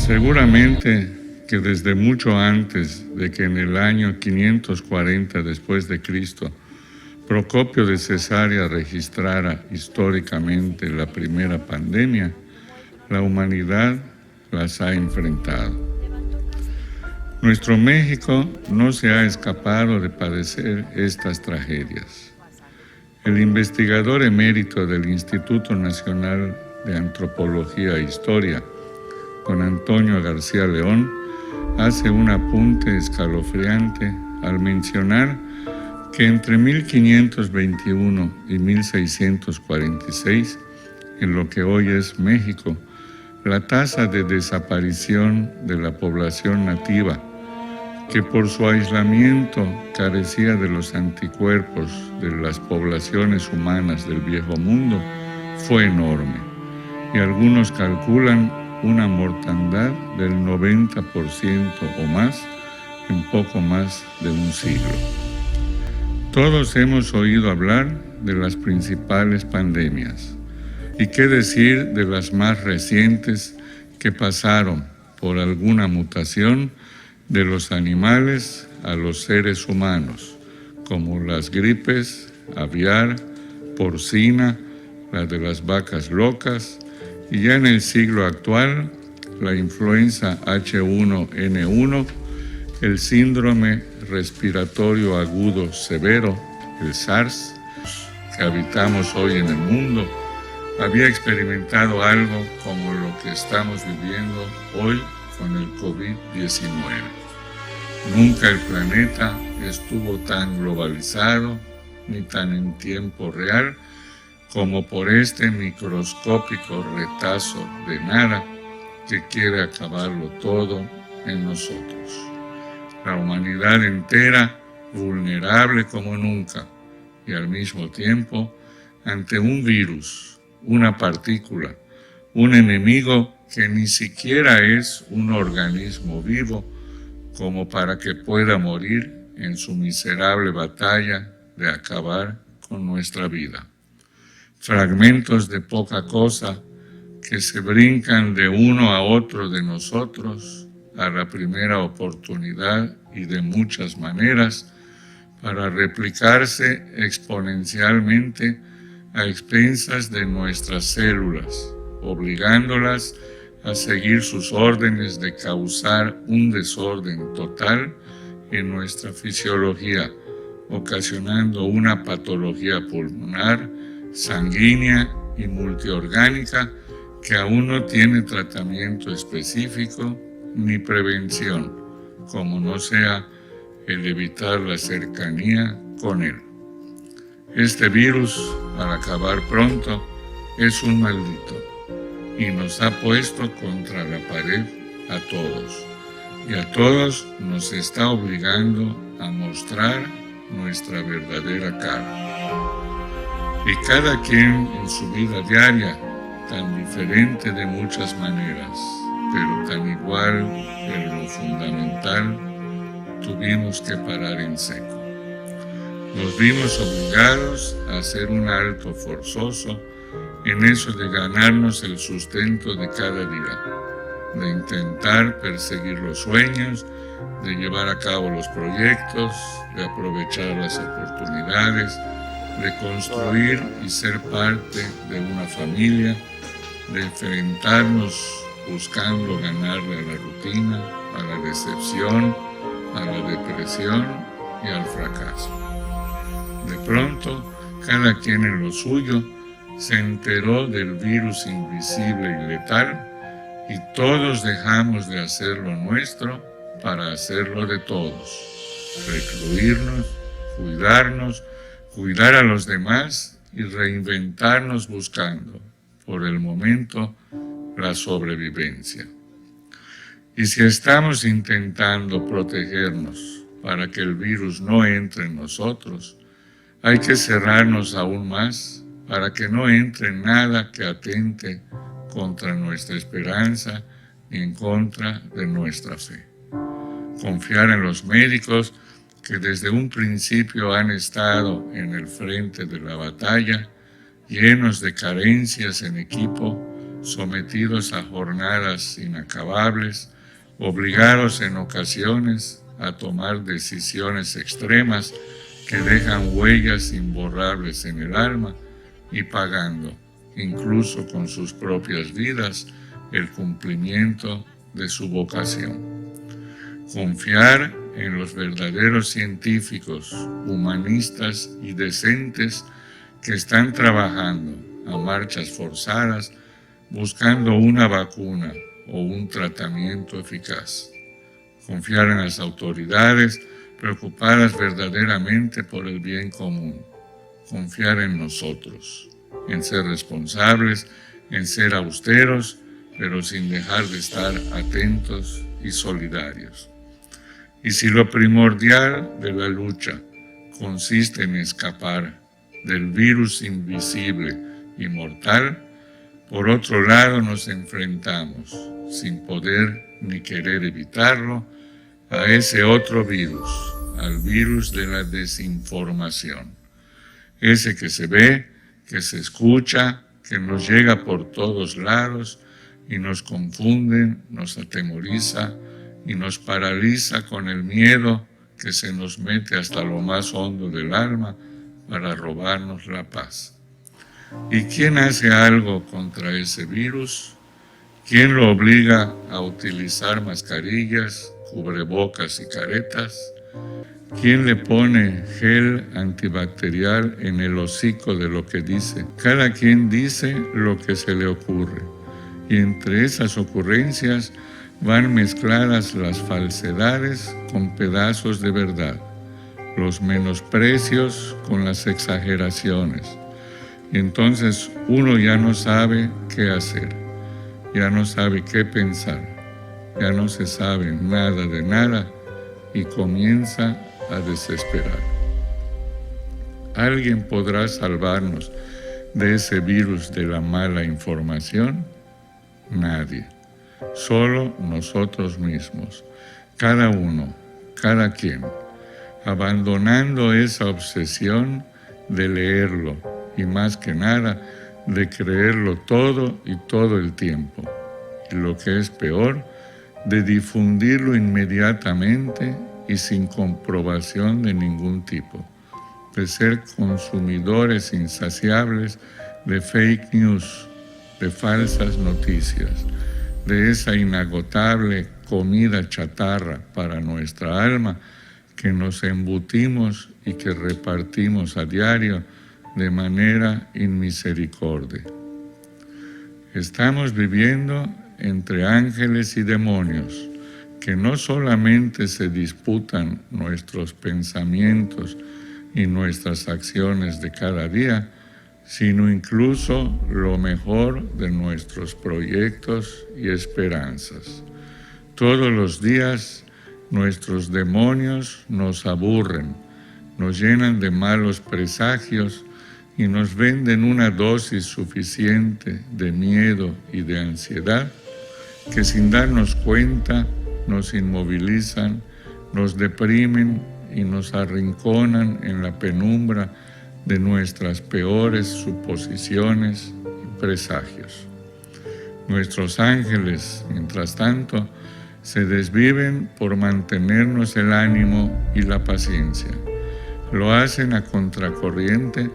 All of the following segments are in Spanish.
Seguramente que desde mucho antes de que en el año 540 después de Cristo Procopio de Cesarea registrara históricamente la primera pandemia, la humanidad las ha enfrentado. Nuestro México no se ha escapado de padecer estas tragedias. El investigador emérito del Instituto Nacional de Antropología e Historia, don Antonio García León, hace un apunte escalofriante al mencionar que entre 1521 y 1646, en lo que hoy es México, la tasa de desaparición de la población nativa, que por su aislamiento carecía de los anticuerpos de las poblaciones humanas del Viejo Mundo, fue enorme, y algunos calculan una mortandad del 90% o más en poco más de un siglo. Todos hemos oído hablar de las principales pandemias, y qué decir de las más recientes que pasaron por alguna mutación de los animales a los seres humanos, como las gripes aviar, porcina, la de las vacas locas, y ya en el siglo actual, la influenza H1N1, el síndrome respiratorio agudo severo, el SARS, que habitamos hoy en el mundo, había experimentado algo como lo que estamos viviendo hoy con el COVID-19. Nunca el planeta estuvo tan globalizado ni tan en tiempo real como por este microscópico retazo de nada que quiere acabarlo todo en nosotros. La humanidad entera vulnerable como nunca y al mismo tiempo ante un virus, una partícula, un enemigo que ni siquiera es un organismo vivo como para que pueda morir en su miserable batalla de acabar con nuestra vida. Fragmentos de poca cosa que se brincan de uno a otro de nosotros a la primera oportunidad y de muchas maneras para replicarse exponencialmente a expensas de nuestras células, obligándolas a seguir sus órdenes de causar un desorden total en nuestra fisiología, ocasionando una patología pulmonar, sanguínea y multiorgánica que aún no tiene tratamiento específico ni prevención, como no sea el evitar la cercanía con él. Este virus, al acabar pronto, es un maldito y nos ha puesto contra la pared a todos. Y a todos nos está obligando a mostrar nuestra verdadera cara. Y cada quien en su vida diaria, tan diferente de muchas maneras, pero tan igual en lo fundamental, tuvimos que parar en seco. Nos vimos obligados a hacer un alto forzoso en eso de ganarnos el sustento de cada día, de intentar perseguir los sueños, de llevar a cabo los proyectos, de aprovechar las oportunidades, de construir y ser parte de una familia, de enfrentarnos buscando ganarle a la rutina, a la decepción, a la depresión y al fracaso. De pronto, cada quien en lo suyo se enteró del virus invisible y letal y todos dejamos de hacer lo nuestro para hacerlo de todos, recluirnos, cuidarnos, cuidar a los demás y reinventarnos buscando, por el momento, la sobrevivencia. Y si estamos intentando protegernos para que el virus no entre en nosotros, hay que cerrarnos aún más para que no entre nada que atente contra nuestra esperanza ni en contra de nuestra fe. Confiar en los médicos que desde un principio han estado en el frente de la batalla, llenos de carencias en equipo, sometidos a jornadas inacabables, obligados en ocasiones a tomar decisiones extremas que dejan huellas imborrables en el alma y pagando, incluso con sus propias vidas, el cumplimiento de su vocación. Confiar en los verdaderos científicos, humanistas y decentes que están trabajando a marchas forzadas buscando una vacuna o un tratamiento eficaz. Confiar en las autoridades preocupadas verdaderamente por el bien común. Confiar en nosotros, en ser responsables, en ser austeros, pero sin dejar de estar atentos y solidarios. Y si lo primordial de la lucha consiste en escapar del virus invisible y mortal, por otro lado nos enfrentamos, sin poder ni querer evitarlo, a ese otro virus, al virus de la desinformación. Ese que se ve, que se escucha, que nos llega por todos lados y nos confunde, nos atemoriza y nos paraliza con el miedo que se nos mete hasta lo más hondo del alma para robarnos la paz. ¿Y quién hace algo contra ese virus? ¿Quién lo obliga a utilizar mascarillas, cubrebocas y caretas? ¿Quién le pone gel antibacterial en el hocico de lo que dice? Cada quien dice lo que se le ocurre. Y entre esas ocurrencias van mezcladas las falsedades con pedazos de verdad, los menosprecios con las exageraciones. Y entonces uno ya no sabe qué hacer, ya no sabe qué pensar, ya no se sabe nada de nada y comienza a desesperar. ¿Alguien podrá salvarnos de ese virus de la mala información? Nadie. Solo nosotros mismos, cada uno, cada quien, abandonando esa obsesión de leerlo y más que nada de creerlo todo y todo el tiempo. Y lo que es peor, de difundirlo inmediatamente y sin comprobación de ningún tipo, de ser consumidores insaciables de fake news, de falsas noticias, de esa inagotable comida chatarra para nuestra alma que nos embutimos y que repartimos a diario de manera inmisericordia. Estamos viviendo entre ángeles y demonios que no solamente se disputan nuestros pensamientos y nuestras acciones de cada día, sino incluso lo mejor de nuestros proyectos y esperanzas. Todos los días nuestros demonios nos aburren, nos llenan de malos presagios y nos venden una dosis suficiente de miedo y de ansiedad que sin darnos cuenta nos inmovilizan, nos deprimen y nos arrinconan en la penumbra de nuestras peores suposiciones y presagios. Nuestros ángeles, mientras tanto, se desviven por mantenernos el ánimo y la paciencia. Lo hacen a contracorriente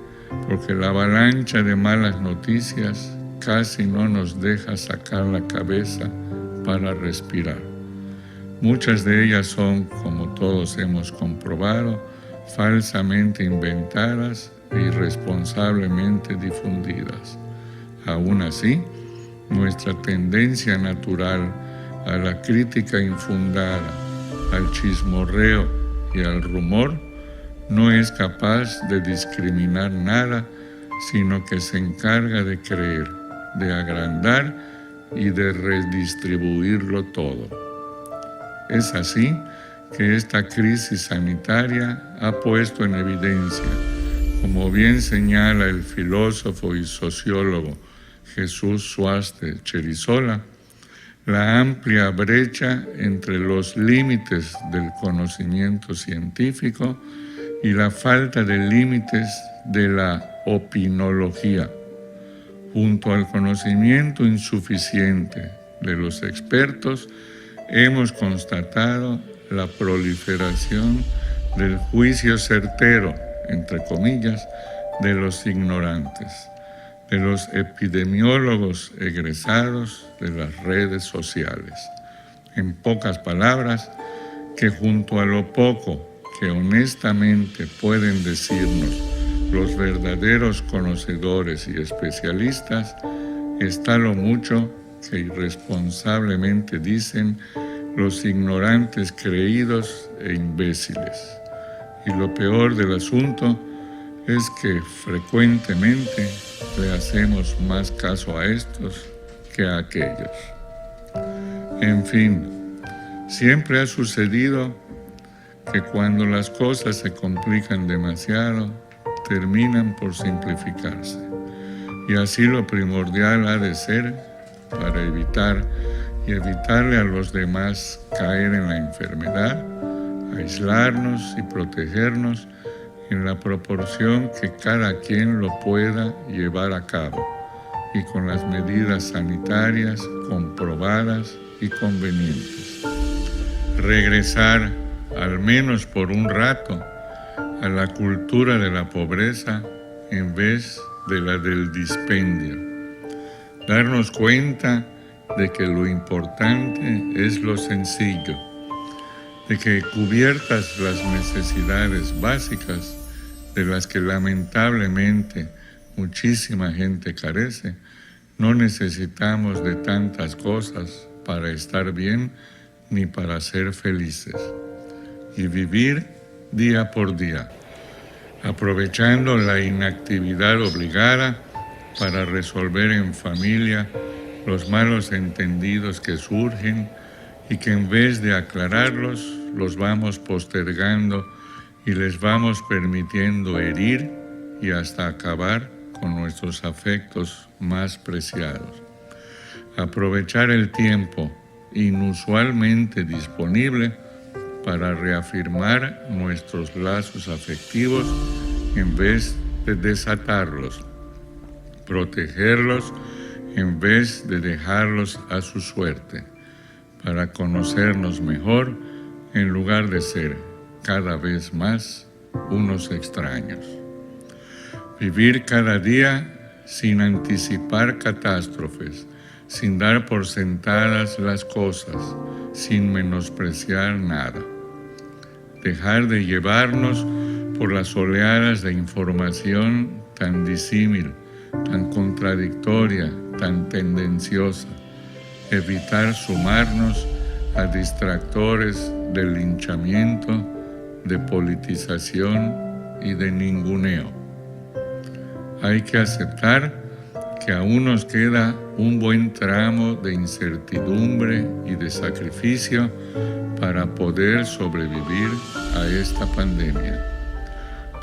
porque la avalancha de malas noticias casi no nos deja sacar la cabeza para respirar. Muchas de ellas son, como todos hemos comprobado, falsamente inventadas e irresponsablemente difundidas. Aún así, nuestra tendencia natural a la crítica infundada, al chismorreo y al rumor no es capaz de discriminar nada, sino que se encarga de creer, de agrandar y de redistribuirlo todo. Es así que esta crisis sanitaria ha puesto en evidencia, como bien señala el filósofo y sociólogo Jesús Suaste Cherisola, la amplia brecha entre los límites del conocimiento científico y la falta de límites de la opinología, Junto al conocimiento insuficiente de los expertos, hemos constatado la proliferación del juicio certero, entre comillas, de los ignorantes, de los epidemiólogos egresados de las redes sociales. En pocas palabras, que junto a lo poco que honestamente pueden decirnos los verdaderos conocedores y especialistas, está lo mucho que irresponsablemente dicen los ignorantes creídos e imbéciles. Y lo peor del asunto es que frecuentemente le hacemos más caso a estos que a aquellos. En fin, siempre ha sucedido que cuando las cosas se complican demasiado, terminan por simplificarse. Y así lo primordial ha de ser para evitarle a los demás caer en la enfermedad, aislarnos y protegernos en la proporción que cada quien lo pueda llevar a cabo y con las medidas sanitarias comprobadas y convenientes. Regresar, al menos por un rato, a la cultura de la pobreza en vez de la del dispendio. Darnos cuenta de que lo importante es lo sencillo, de que cubiertas las necesidades básicas de las que lamentablemente muchísima gente carece, no necesitamos de tantas cosas para estar bien ni para ser felices. Y vivir día por día, aprovechando la inactividad obligada para resolver en familia los malos entendidos que surgen y que en vez de aclararlos, los vamos postergando y les vamos permitiendo herir y hasta acabar con nuestros afectos más preciados. Aprovechar el tiempo inusualmente disponible para reafirmar nuestros lazos afectivos en vez de desatarlos, protegerlos en vez de dejarlos a su suerte, para conocernos mejor en lugar de ser cada vez más unos extraños. Vivir cada día sin anticipar catástrofes, sin dar por sentadas las cosas, sin menospreciar nada. Dejar de llevarnos por las oleadas de información tan disímil, tan contradictoria, tan tendenciosa. Evitar sumarnos a distractores de linchamiento, de politización y de ninguneo. Hay que aceptar que aún nos queda un buen tramo de incertidumbre y de sacrificio para poder sobrevivir a esta pandemia.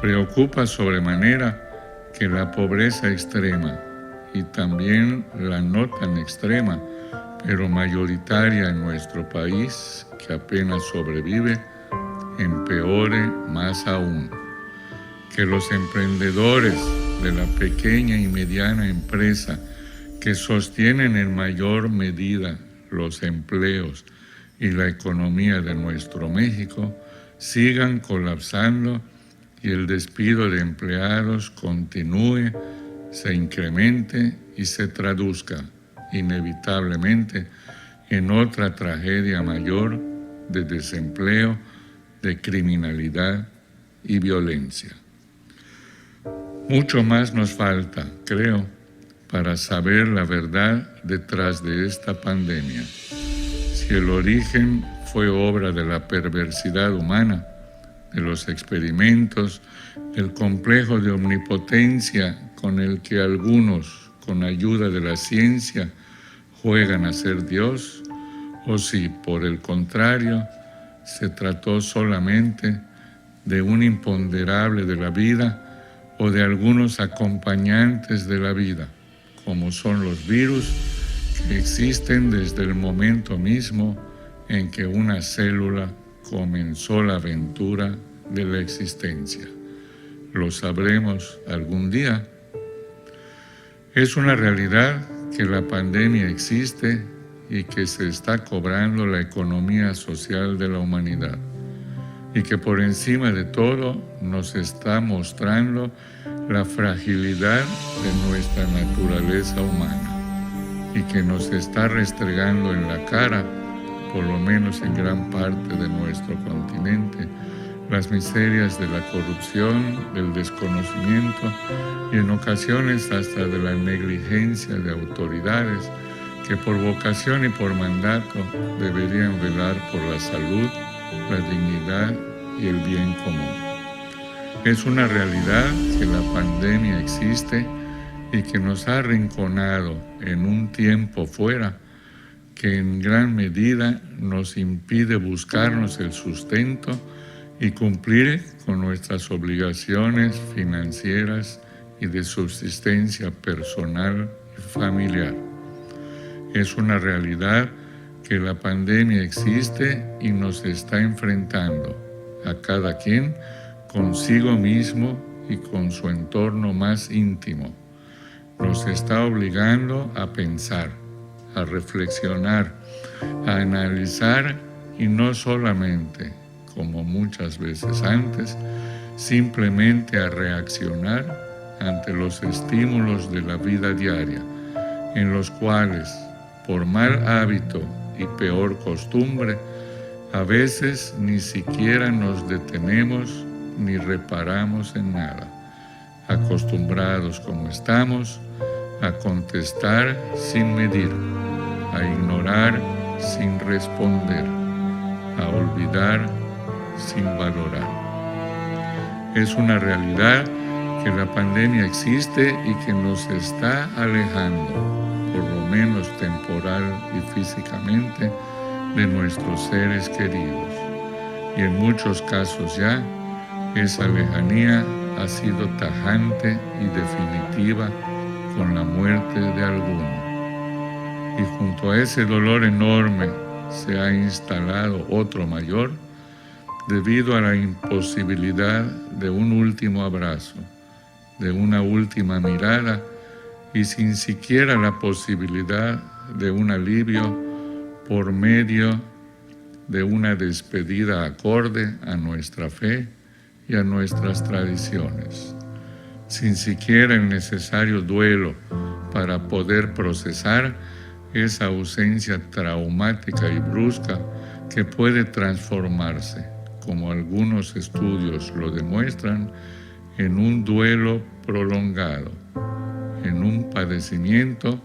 Preocupa sobremanera que la pobreza extrema y también la no tan extrema, pero mayoritaria en nuestro país, que apenas sobrevive, empeore más aún. Que los emprendedores de la pequeña y mediana empresa que sostienen en mayor medida los empleos y la economía de nuestro México sigan colapsando y el despido de empleados continúe, se incremente y se traduzca inevitablemente en otra tragedia mayor de desempleo, de criminalidad y violencia. Mucho más nos falta, creo, para saber la verdad detrás de esta pandemia. Si el origen fue obra de la perversidad humana, de los experimentos, del complejo de omnipotencia con el que algunos, con ayuda de la ciencia, juegan a ser Dios, o si, por el contrario, se trató solamente de un imponderable de la vida o de algunos acompañantes de la vida, como son los virus que existen desde el momento mismo en que una célula comenzó la aventura de la existencia. ¿Lo sabremos algún día? Es una realidad que la pandemia existe y que se está cobrando la economía social de la humanidad, y que por encima de todo nos está mostrando la fragilidad de nuestra naturaleza humana y que nos está restregando en la cara, por lo menos en gran parte de nuestro continente, las miserias de la corrupción, del desconocimiento y en ocasiones hasta de la negligencia de autoridades que por vocación y por mandato deberían velar por la salud, la dignidad y el bien común. Es una realidad que la pandemia existe y que nos ha arrinconado en un tiempo fuera que en gran medida nos impide buscarnos el sustento y cumplir con nuestras obligaciones financieras y de subsistencia personal y familiar. Es una realidad que la pandemia existe y nos está enfrentando a cada quien consigo mismo y con su entorno más íntimo. Nos está obligando a pensar, a reflexionar, a analizar y no solamente, como muchas veces antes, simplemente a reaccionar ante los estímulos de la vida diaria, en los cuales, por mal hábito y peor costumbre, a veces ni siquiera nos detenemos ni reparamos en nada, acostumbrados como estamos a contestar sin medir, a ignorar sin responder, a olvidar sin valorar. Es una realidad que la pandemia existe y que nos está alejando, por lo menos temporal y físicamente, de nuestros seres queridos. Y en muchos casos ya, esa lejanía ha sido tajante y definitiva con la muerte de alguno. Y junto a ese dolor enorme se ha instalado otro mayor, debido a la imposibilidad de un último abrazo, de una última mirada y sin siquiera la posibilidad de un alivio por medio de una despedida acorde a nuestra fe y a nuestras tradiciones, sin siquiera el necesario duelo para poder procesar esa ausencia traumática y brusca que puede transformarse, como algunos estudios lo demuestran, en un duelo prolongado, en un padecimiento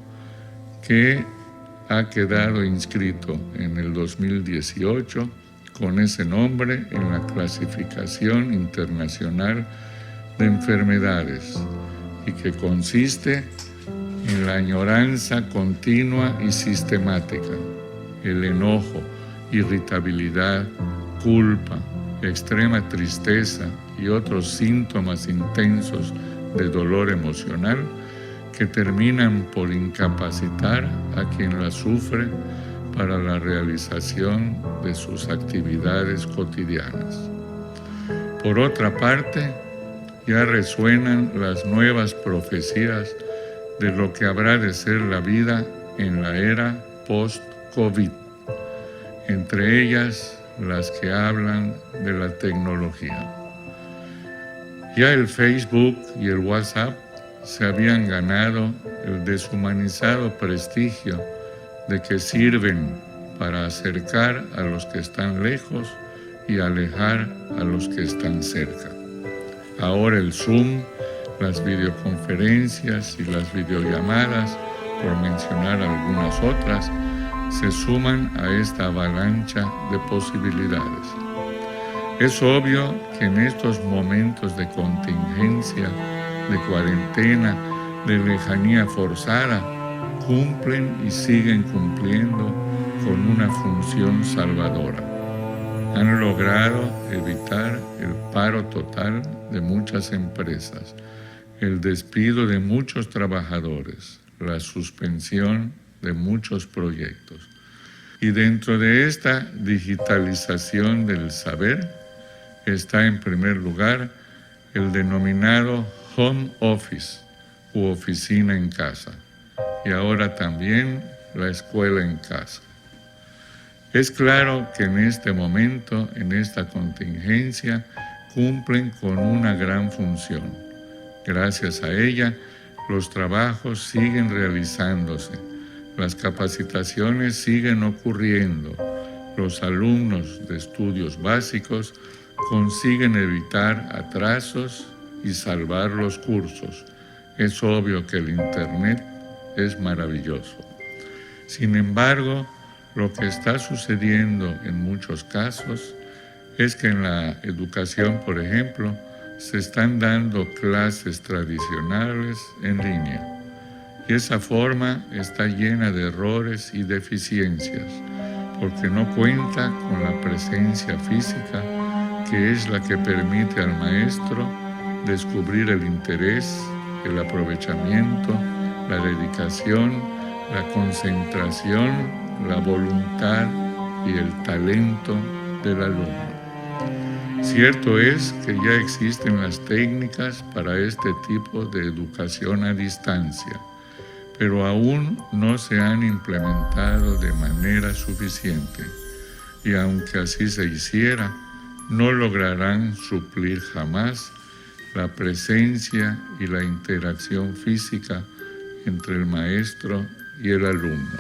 que ha quedado inscrito en el 2018 con ese nombre en la Clasificación Internacional de Enfermedades y que consiste en la añoranza continua y sistemática, el enojo, irritabilidad, culpa, extrema tristeza y otros síntomas intensos de dolor emocional que terminan por incapacitar a quien la sufre para la realización de sus actividades cotidianas. Por otra parte, ya resuenan las nuevas profecías de lo que habrá de ser la vida en la era post-COVID, entre ellas las que hablan de la tecnología. Ya el Facebook y el WhatsApp se habían ganado el deshumanizado prestigio de que sirven para acercar a los que están lejos y alejar a los que están cerca. Ahora el Zoom, las videoconferencias y las videollamadas, por mencionar algunas otras, se suman a esta avalancha de posibilidades. Es obvio que en estos momentos de contingencia, de cuarentena, de lejanía forzada, cumplen y siguen cumpliendo con una función salvadora. Han logrado evitar el paro total de muchas empresas, el despido de muchos trabajadores, la suspensión de muchos proyectos. Y dentro de esta digitalización del saber está en primer lugar el denominado home office, u oficina en casa, y ahora también la escuela en casa. Es claro que en este momento, en esta contingencia, cumplen con una gran función. Gracias a ella, los trabajos siguen realizándose, las capacitaciones siguen ocurriendo, los alumnos de estudios básicos consiguen evitar atrasos y salvar los cursos. Es obvio que el Internet es maravilloso. Sin embargo, lo que está sucediendo en muchos casos es que en la educación, por ejemplo, se están dando clases tradicionales en línea. Y esa forma está llena de errores y deficiencias, porque no cuenta con la presencia física, que es la que permite al maestro descubrir el interés, el aprovechamiento, la dedicación, la concentración, la voluntad y el talento del alumno. Cierto es que ya existen las técnicas para este tipo de educación a distancia, pero aún no se han implementado de manera suficiente, y aunque así se hiciera, no lograrán suplir jamás la presencia y la interacción física entre el maestro y el alumno.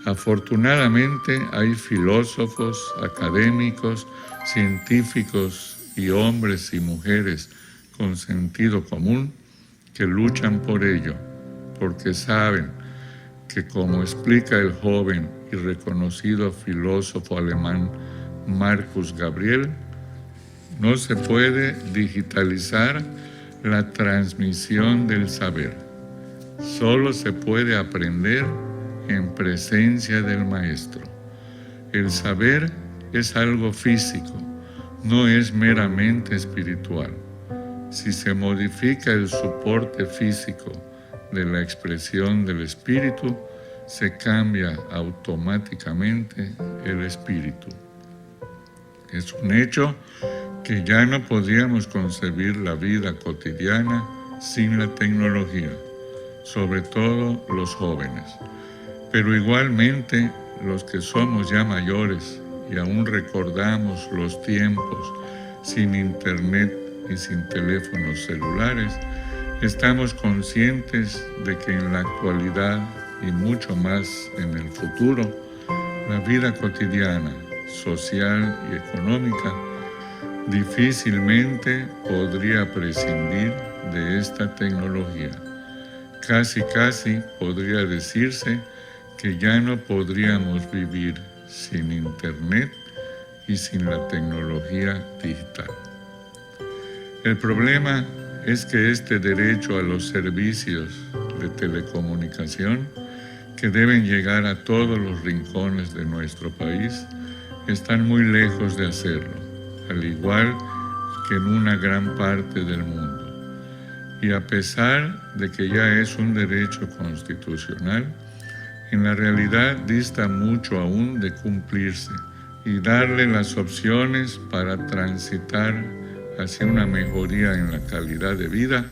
Afortunadamente hay filósofos, académicos, científicos y hombres y mujeres con sentido común que luchan por ello, porque saben que, como explica el joven y reconocido filósofo alemán Marcus Gabriel, no se puede digitalizar la transmisión del saber. Solo se puede aprender en presencia del maestro. El saber es algo físico, no es meramente espiritual. Si se modifica el soporte físico de la expresión del espíritu, se cambia automáticamente el espíritu. Es un hecho que ya no podíamos concebir la vida cotidiana sin la tecnología, sobre todo los jóvenes. Pero igualmente los que somos ya mayores y aún recordamos los tiempos sin internet y sin teléfonos celulares, estamos conscientes de que en la actualidad y mucho más en el futuro, la vida cotidiana, social y económica difícilmente podría prescindir de esta tecnología. Casi podría decirse que ya no podríamos vivir sin Internet y sin la tecnología digital. El problema es que este derecho a los servicios de telecomunicación, que deben llegar a todos los rincones de nuestro país, están muy lejos de hacerlo, al igual que en una gran parte del mundo. Y a pesar de que ya es un derecho constitucional, en la realidad dista mucho aún de cumplirse y darle las opciones para transitar hacia una mejoría en la calidad de vida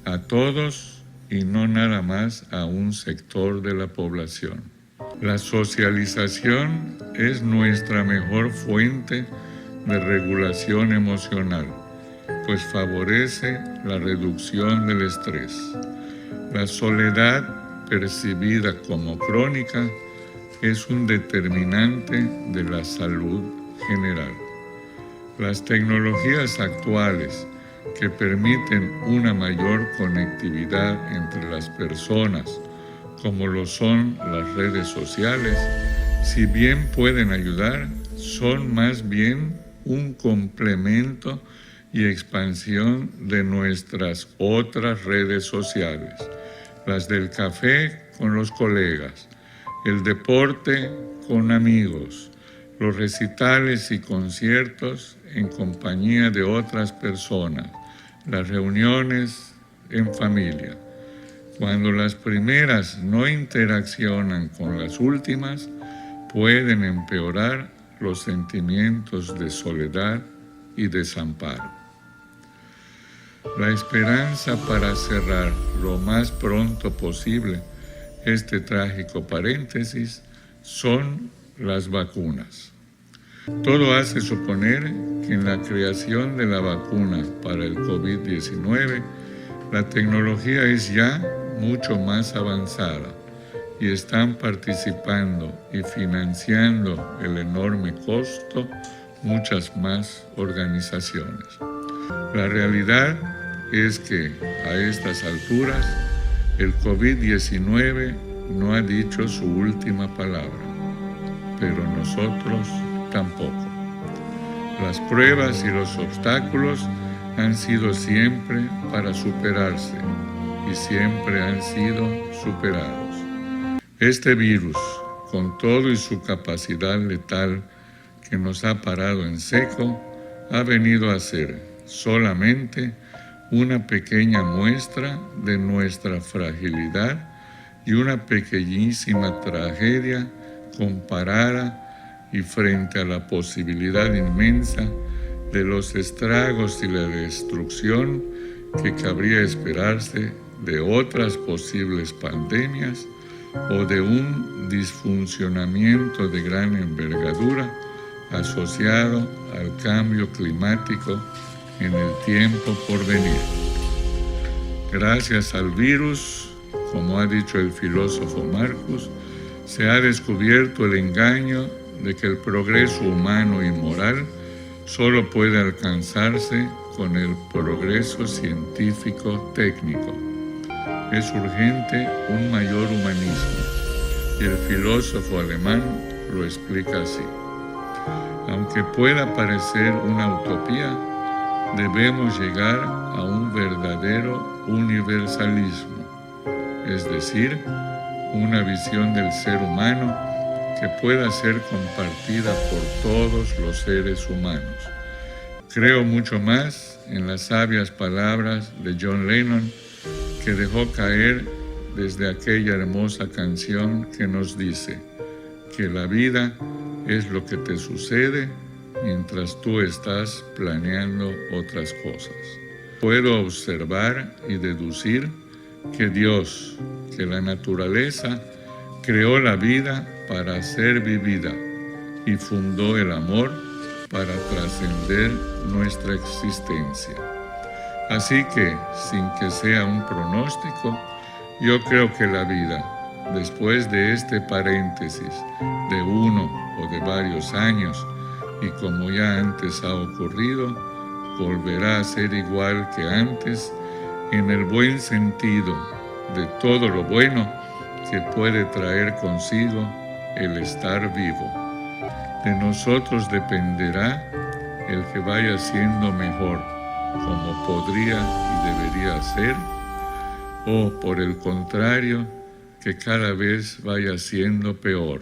a todos y no nada más a un sector de la población. La socialización es nuestra mejor fuente de regulación emocional, pues favorece la reducción del estrés. La soledad, percibida como crónica, es un determinante de la salud general. Las tecnologías actuales, que permiten una mayor conectividad entre las personas, como lo son las redes sociales, si bien pueden ayudar, son más bien un complemento y expansión de nuestras otras redes sociales, las del café con los colegas, el deporte con amigos, los recitales y conciertos en compañía de otras personas, las reuniones en familia. Cuando las primeras no interaccionan con las últimas, pueden empeorar los sentimientos de soledad y desamparo. La esperanza para cerrar lo más pronto posible este trágico paréntesis son las vacunas. Todo hace suponer que en la creación de la vacuna para el COVID-19, la tecnología es ya mucho más avanzada y están participando y financiando el enorme costo muchas más organizaciones. La realidad es que a estas alturas el COVID-19 no ha dicho su última palabra, pero nosotros tampoco. Las pruebas y los obstáculos han sido siempre para superarse y siempre han sido superados. Este virus, con todo y su capacidad letal que nos ha parado en seco, ha venido a ser solamente una pequeña muestra de nuestra fragilidad y una pequeñísima tragedia comparada y frente a la posibilidad inmensa de los estragos y la destrucción que cabría esperarse de otras posibles pandemias o de un disfuncionamiento de gran envergadura asociado al cambio climático en el tiempo por venir. Gracias al virus, como ha dicho el filósofo Marcus, se ha descubierto el engaño de que el progreso humano y moral solo puede alcanzarse con el progreso científico-técnico. Es urgente un mayor humanismo, y el filósofo alemán lo explica así. Aunque pueda parecer una utopía, debemos llegar a un verdadero universalismo, es decir, una visión del ser humano que pueda ser compartida por todos los seres humanos. Creo mucho más en las sabias palabras de John Lennon, que dejó caer desde aquella hermosa canción que nos dice que la vida es lo que te sucede mientras tú estás planeando otras cosas. Puedo observar y deducir que Dios, que la naturaleza, creó la vida para ser vivida y fundó el amor para trascender nuestra existencia. Así que, sin que sea un pronóstico, yo creo que la vida, después de este paréntesis de 1 o de varios años, y como ya antes ha ocurrido, volverá a ser igual que antes en el buen sentido de todo lo bueno que puede traer consigo el estar vivo. De nosotros dependerá el que vaya siendo mejor, como podría y debería ser, o por el contrario, que cada vez vaya siendo peor,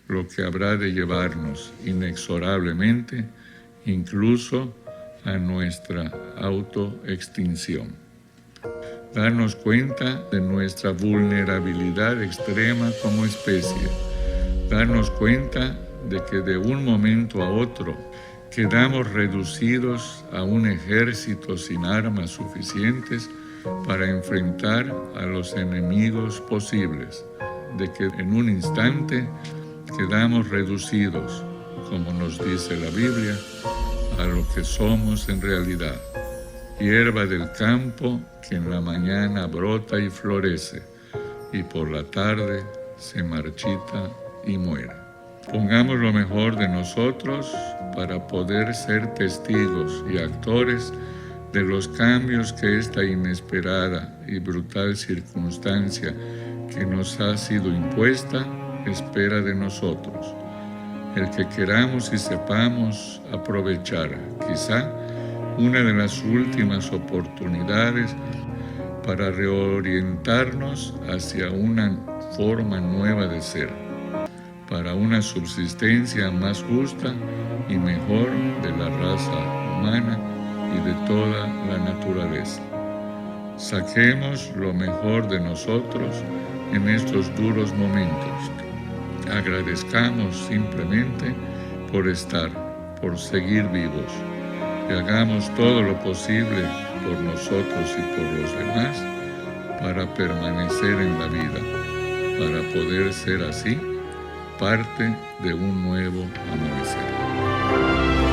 lo que habrá de llevarnos inexorablemente incluso a nuestra autoextinción. Darnos cuenta de nuestra vulnerabilidad extrema como especie, darnos cuenta de que de un momento a otro quedamos reducidos a un ejército sin armas suficientes para enfrentar a los enemigos posibles, de que en un instante quedamos reducidos, como nos dice la Biblia, a lo que somos en realidad, hierba del campo que en la mañana brota y florece, y por la tarde se marchita y muere. Pongamos lo mejor de nosotros para poder ser testigos y actores de los cambios que esta inesperada y brutal circunstancia que nos ha sido impuesta espera de nosotros. El que queramos y sepamos aprovechar, quizá, una de las últimas oportunidades para reorientarnos hacia una forma nueva de ser, para una subsistencia más justa y mejor de la raza humana y de toda la naturaleza. Saquemos lo mejor de nosotros en estos duros momentos. Agradezcamos simplemente por estar, por seguir vivos, y hagamos todo lo posible por nosotros y por los demás para permanecer en la vida, para poder ser así parte de un nuevo amanecer.